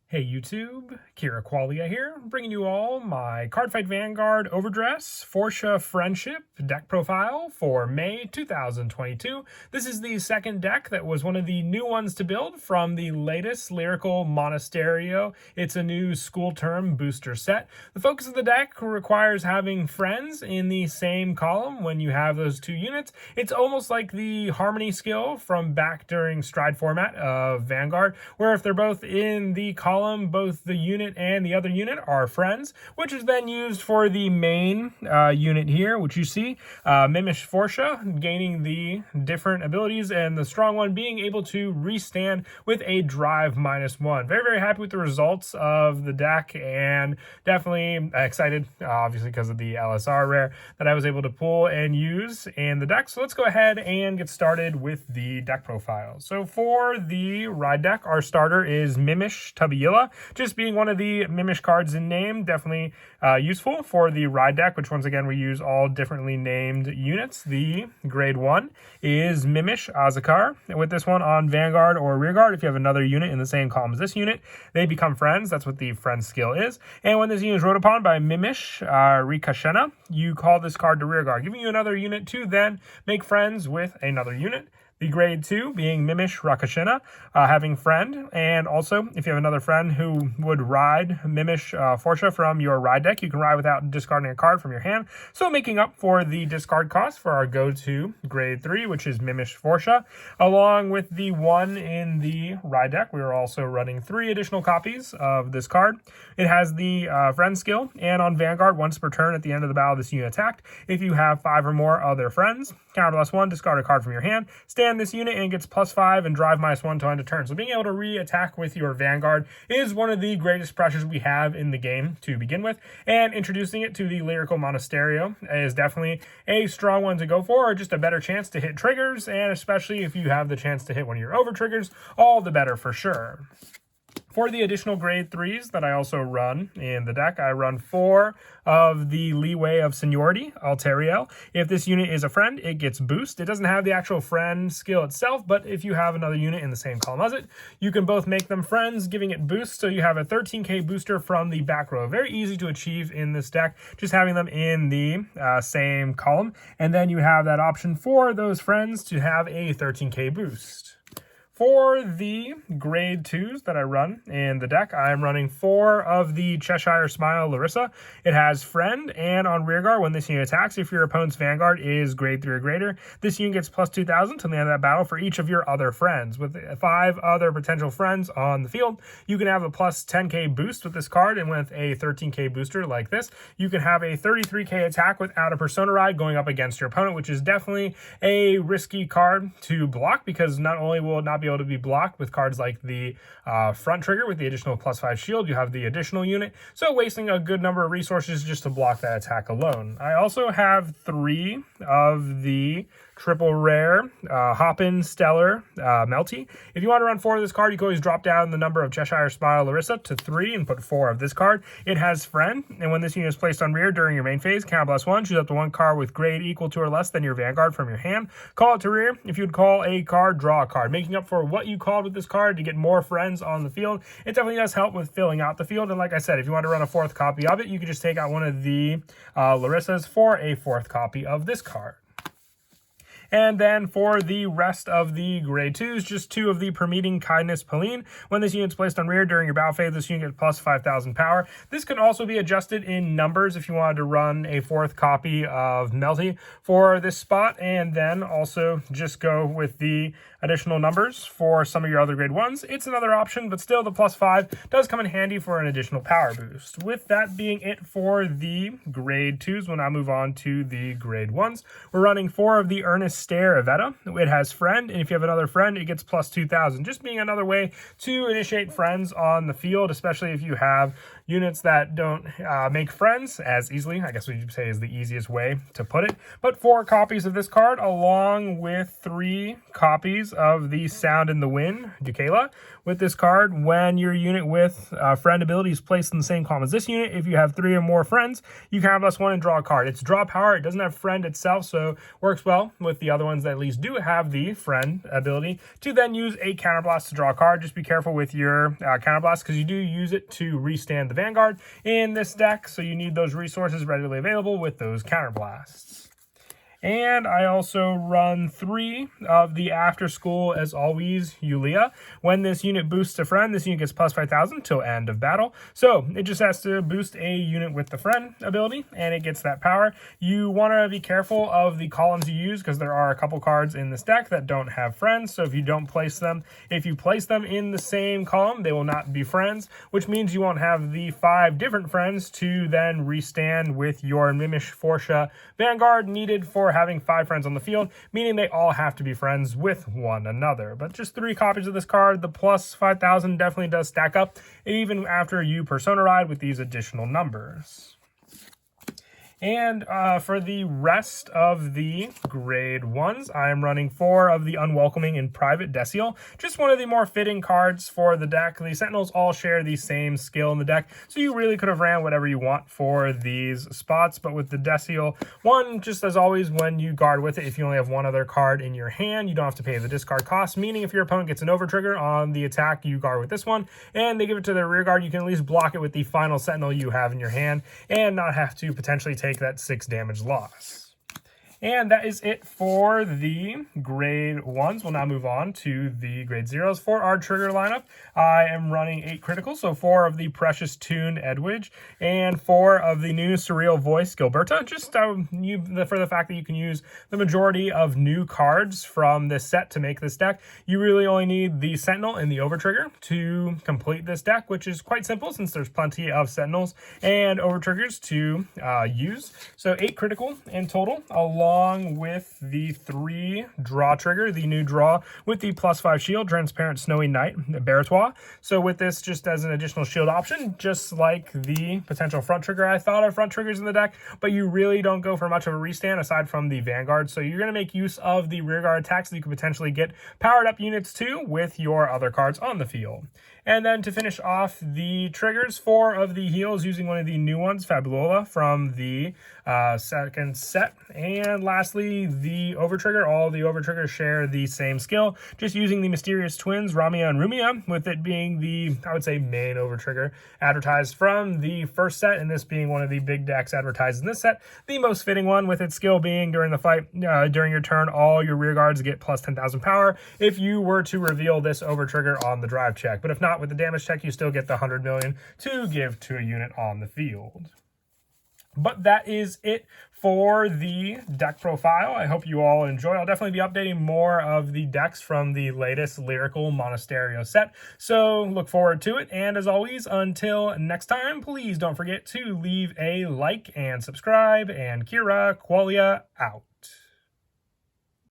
Hey YouTube, Kira Qualia here, bringing you all my Cardfight Vanguard Overdress Forsha Friendship deck profile for May 2022. This is the second deck that was one of the new ones to build from the latest Lyrical Monasterio. It's a new school term booster set. The focus of the deck requires having friends in the same column when you have those two units. It's almost like the Harmony skill from back during Stride format of Vanguard, where if they're both in the column, both the unit and the other unit are friends, which is then used for the main unit here, which you see, MiMish Forsha, gaining the different abilities, and the strong one being able to restand with a drive -1. Very, very happy with the results of the deck, and definitely excited, obviously because of the LSR rare, that I was able to pull and use in the deck. So let's go ahead and get started with the deck profile. So for the ride deck, our starter is MiMish Tubbyilla. Just being one of the MiMish cards in name, definitely useful for the ride deck, which once again we use all differently named units. The grade 1 is MiMish Azakar. With this one on Vanguard or Rearguard, if you have another unit in the same column as this unit, they become friends. That's what the friend skill is. And when this unit is rode upon by MiMish Rikashena, you call this card to Rearguard, giving you another unit to then make friends with another unit. The grade 2 being MiMish Rakashina, having friend, and also if you have another friend who would ride MiMish Forsha from your ride deck, you can ride without discarding a card from your hand, so making up for the discard cost for our go-to grade 3, which is MiMish Forsha. Along with the one in the ride deck, we are also running 3 additional copies of this card. It has the friend skill, and on Vanguard, once per turn at the end of the battle this unit attacked, if you have 5 or more other friends, counter +1, discard a card from your hand, stand this unit and gets +5 and drive -1 to end a turn. So being able to re-attack with your Vanguard is one of the greatest pressures we have in the game to begin with, and introducing it to the Lyrical Monasterio is definitely a strong one to go for, or just a better chance to hit triggers, and especially if you have the chance to hit one of your over triggers, all the better for sure. For the additional grade 3s that I also run in the deck, I run 4 of the Leeway of Seniority, Alteriel. If this unit is a friend, it gets boost. It doesn't have the actual friend skill itself, but if you have another unit in the same column as it, you can both make them friends, giving it boost, so you have a 13k booster from the back row. Very easy to achieve in this deck, just having them in the same column, and then you have that option for those friends to have a 13k boost. For the grade 2s that I run in the deck, I'm running 4 of the Cheshire Smile Marissa. It has friend, and on Rearguard, when this unit attacks, if your opponent's Vanguard is grade 3 or greater, this unit gets +2000 to the end of that battle for each of your other friends. With 5 other potential friends on the field, you can have a +10k boost with this card, and with a 13k booster like this, you can have a 33k attack without a Persona Ride going up against your opponent, which is definitely a risky card to block, because not only will it not be able to be blocked with cards like the front trigger with the additional +5 shield, you have the additional unit, so wasting a good number of resources just to block that attack alone. I also have 3 of the triple rare Hoppin Stellar Melty. If you want to run 4 of this card, you can always drop down the number of Cheshire Smile Larissa to 3 and put 4 of this card. It has friend, and when this unit is placed on rear during your main phase, counter +1, choose up to 1 card with grade equal to or less than your Vanguard from your hand. Call it to rear. If you'd call a card, draw a card, making up for what you called with this card to get more friends on the field. It definitely does help with filling out the field, and like I said, if you want to run a 4th copy of it, you can just take out one of the Larissas for a 4th copy of this card. And then for the rest of the grade 2s, just 2 of the Permeating Kindness Pauline. When this unit is placed on rear during your battle phase, this unit gets +5000 power. This can also be adjusted in numbers if you wanted to run a 4th copy of Melty for this spot, and then also just go with the additional numbers for some of your other grade 1s. It's another option, but still the +5 does come in handy for an additional power boost. With that being it for the grade 2s, we'll now move on to the grade 1s. We're running 4 of the Earnest Stare Avetta. It has friend, and if you have another friend, it gets +2000. Just being another way to initiate friends on the field, especially if you have units that don't make friends as easily, I guess we would say is the easiest way to put it. But 4 copies of this card, along with 3 copies of the Sound in the Wind, Ducala. With this card, when your unit with friend ability is placed in the same column as this unit, if you have 3 or more friends, you can have +1 and draw a card. It's draw power. It doesn't have friend itself, so works well with the other ones that at least do have the friend ability to then use a counterblast to draw a card. Just be careful with your counterblast because you do use it to restand the Vanguard in this deck, so you need those resources readily available with those counterblasts. And I also run 3 of the After School, as always, Yulia. When this unit boosts a friend, this unit gets plus 5,000 till end of battle. So it just has to boost a unit with the friend ability, and it gets that power. You want to be careful of the columns you use, because there are a couple cards in this deck that don't have friends. So if you don't place them, if you place them in the same column, they will not be friends, which means you won't have the 5 different friends to then restand with your MiMish Forsha Vanguard needed for having 5 friends on the field, meaning they all have to be friends with one another. But just 3 copies of this card, the plus 5,000 definitely does stack up, even after you Persona Ride with these additional numbers. And for the rest of the grade 1s, I am running 4 of the Unwelcoming and Private Decial. Just one of the more fitting cards for the deck. The Sentinels all share the same skill in the deck, so you really could have ran whatever you want for these spots. But with the Decial, one, just as always, when you guard with it, if you only have one other card in your hand, you don't have to pay the discard cost, meaning if your opponent gets an over trigger on the attack, you guard with this one, and they give it to their rear guard, you can at least block it with the final Sentinel you have in your hand, and not have to potentially take that 6 damage loss. And that is it for the grade 1s. We'll now move on to the grade 0s. For our trigger lineup, I am running 8 criticals, so 4 of the Precious Tune Edwidge, and 4 of the new Surreal Voice Gilberta, just for the fact that you can use the majority of new cards from this set to make this deck. You really only need the Sentinel and the Overtrigger to complete this deck, which is quite simple since there's plenty of Sentinels and Overtriggers to use. So 8 critical in total, along with the 3 draw trigger, the new draw with the +5 shield, Transparent Snowy Night, Baratois. So with this, just as an additional shield option, just like the potential front trigger, I thought of front triggers in the deck, but you really don't go for much of a restand aside from the Vanguard. So you're going to make use of the rear guard attacks that you could potentially get powered up units to with your other cards on the field. And then to finish off the triggers, 4 of the heals using one of the new ones, Fabulola, from the second set. And lastly, the Overtrigger. All the Overtriggers share the same skill, just using the Mysterious Twins, Ramia and Rumia, with it being the, I would say, main Overtrigger advertised from the first set, and this being one of the big decks advertised in this set. The most fitting one, with its skill being during the fight, during your turn, all your rear guards get plus 10,000 power if you were to reveal this Overtrigger on the drive check. But if not, with the damage check, you still get the 100 million to give to a unit on the field. But that is it for the deck profile. I hope you all enjoy. I'll definitely be updating more of the decks from the latest Lyrical Monasterio set, so look forward to it. And as always, until next time, please don't forget to leave a like and subscribe, and Kira Qualia out.